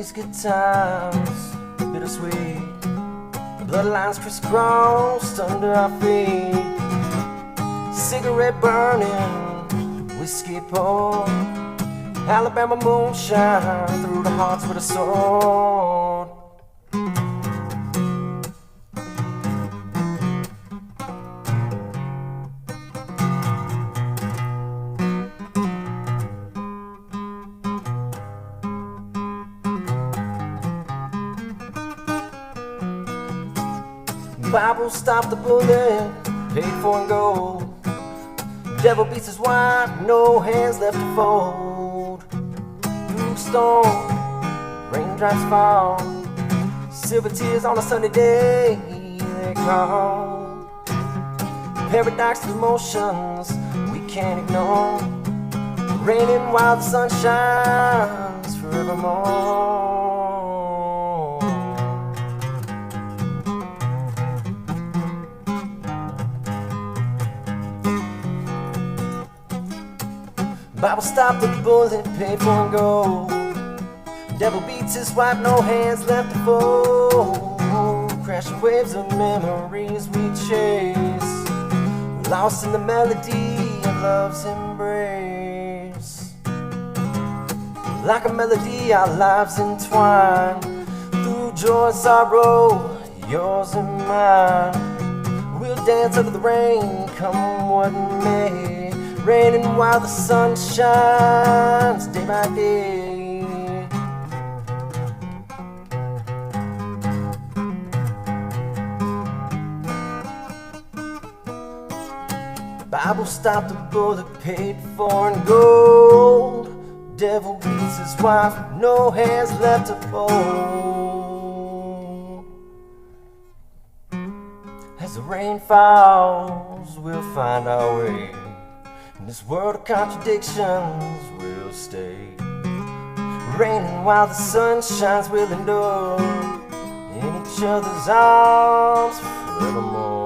These good times, bittersweet. The bloodlines crisscrossed under our feet. Cigarette burning, whiskey pour. Alabama moonshine through the hearts with a sword. Bible stopped the bullet, paid for in gold. Devil beats his wife, no hands left to fold. Through storm, raindrops fall. Silver tears on a sunny day, they call. Paradox of emotions we can't ignore. Raining while the sun shines forevermore. Bible stopped the bullet, paid for in gold. Devil beats his wife, no hands left to fold. Crashing waves of memories we chase, lost in the melody of love's embrace. Like a melody, our lives entwine. Through joy and sorrow, yours and mine. We'll dance under the rain, come what may. Raining while the sun shines day by day. Bible stopped the bullet, paid for in gold. Devil beats his wife, no hands left to fold. As the rain falls, we'll find our way. In this world of contradictions, we'll stay. Raining while the sun shines, we'll endure in each other's arms forevermore.